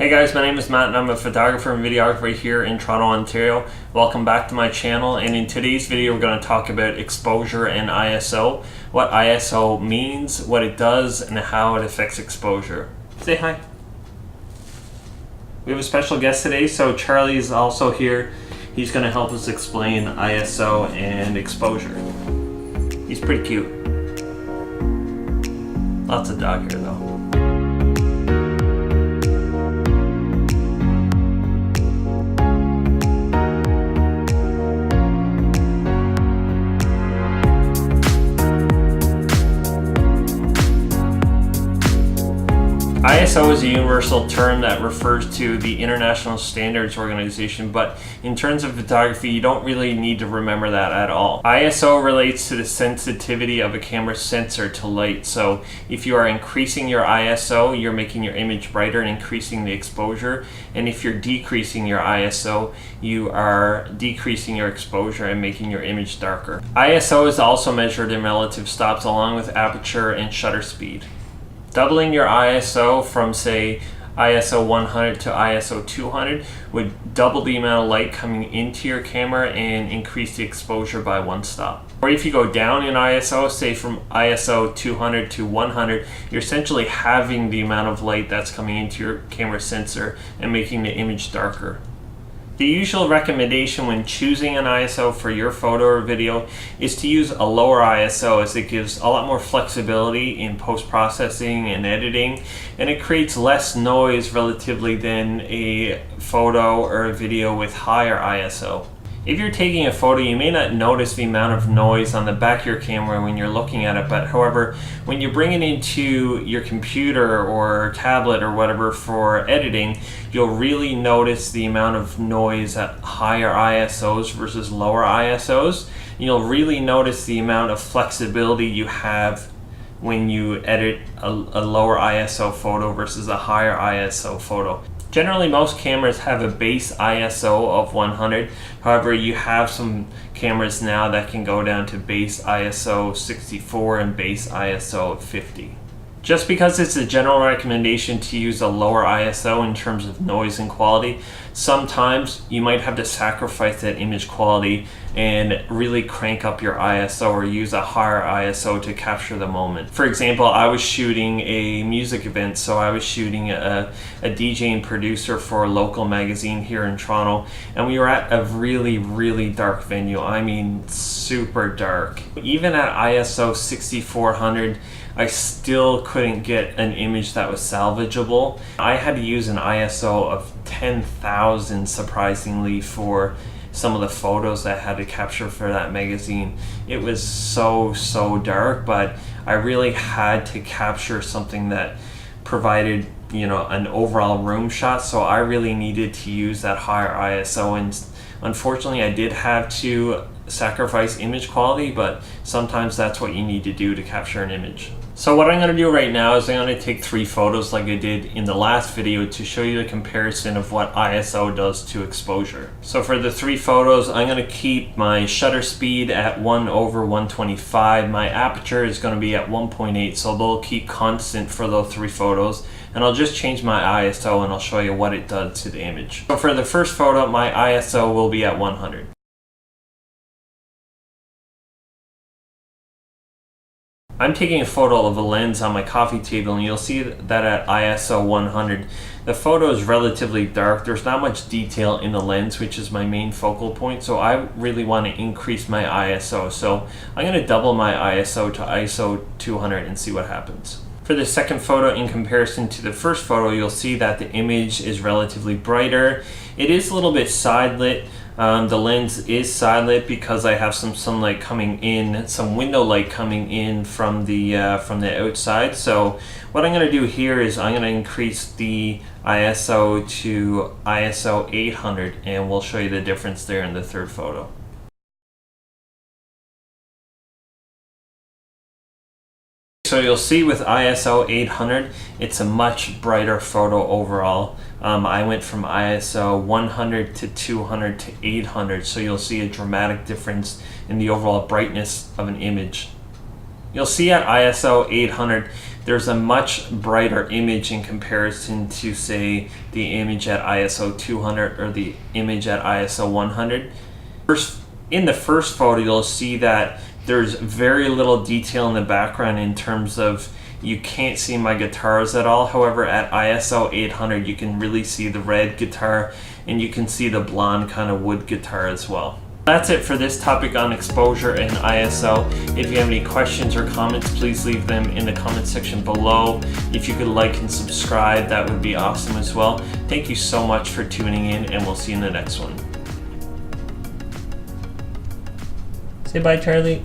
Hey guys, my name is Matt and I'm a photographer and videographer here in Toronto, Ontario. Welcome back to my channel, and in today's video we're going to talk about exposure and ISO, what ISO means, what it does, and how it affects exposure. Say hi. We have a special guest today, so Charlie is also here. He's going to help us explain ISO and exposure. He's pretty cute. Lots of dog hair though. ISO is a universal term that refers to the International Standards Organization, but in terms of photography, you don't really need to remember that at all. ISO relates to the sensitivity of a camera sensor to light. So if you are increasing your ISO, you're making your image brighter and increasing the exposure. And if you're decreasing your ISO, you are decreasing your exposure and making your image darker. ISO is also measured in relative stops along with aperture and shutter speed. Doubling your ISO from, say, ISO 100 to ISO 200 would double the amount of light coming into your camera and increase the exposure by one stop. Or if you go down in ISO, say from ISO 200 to 100, you're essentially halving the amount of light that's coming into your camera sensor and making the image darker. The usual recommendation when choosing an ISO for your photo or video is to use a lower ISO, as it gives a lot more flexibility in post-processing and editing, and it creates less noise relatively than a photo or a video with higher ISO. If you're taking a photo, you may not notice the amount of noise on the back of your camera when you're looking at it, but however, when you bring it into your computer or tablet or whatever for editing, you'll really notice the amount of noise at higher ISOs versus lower ISOs. You'll really notice the amount of flexibility you have when you edit a lower ISO photo versus a higher ISO photo. Generally, most cameras have a base ISO of 100. However, you have some cameras now that can go down to base ISO 64 and base ISO 50. Just because it's a general recommendation to use a lower ISO in terms of noise and quality, sometimes you might have to sacrifice that image quality and really crank up your ISO or use a higher ISO to capture the moment. For example, I was shooting a music event, so I was shooting a DJ and producer for a local magazine here in Toronto, and we were at a really dark venue. I mean, super dark. Even at ISO 6400, I still couldn't get an image that was salvageable. I had to use an ISO of 10,000 surprisingly for some of the photos that I had to capture for that magazine. It was so dark, but I really had to capture something that provided, an overall room shot, so I really needed to use that higher ISO, and unfortunately I did have to sacrifice image quality, but sometimes that's what you need to do to capture an image. So what I'm going to do right now is I'm going to take 3 photos like I did in the last video to show you the comparison of what ISO does to exposure. So for the 3 photos, I'm going to keep my shutter speed at 1/125. My aperture is going to be at 1.8, so they'll keep constant for those 3 photos. And I'll just change my ISO and I'll show you what it does to the image. So for the first photo, my ISO will be at 100. I'm taking a photo of a lens on my coffee table, and you'll see that at ISO 100, the photo is relatively dark. There's not much detail in the lens, which is my main focal point, so I really want to increase my ISO. So I'm going to double my ISO to ISO 200 and see what happens. For the second photo, in comparison to the first photo, you'll see that the image is relatively brighter. It is a little bit side lit. The lens is side lit because I have some sunlight coming in, some window light coming in from the outside. So what I'm going to do here is I'm going to increase the ISO to ISO 800, and we'll show you the difference there in the third photo. So you'll see with ISO 800, it's a much brighter photo overall. I went from ISO 100 to 200 to 800, so you'll see a dramatic difference in the overall brightness of an image. You'll see at ISO 800 there's a much brighter image in comparison to, say, the image at ISO 200 or the image at ISO 100. In the first photo, you'll see that there's very little detail in the background in terms of you can't see my guitars at all. However, at ISO 800, you can really see the red guitar and you can see the blonde kind of wood guitar as well. That's it for this topic on exposure and ISO. If you have any questions or comments, please leave them in the comment section below. If you could like and subscribe, that would be awesome as well. Thank you so much for tuning in, and we'll see you in the next one. Say bye, Charlie.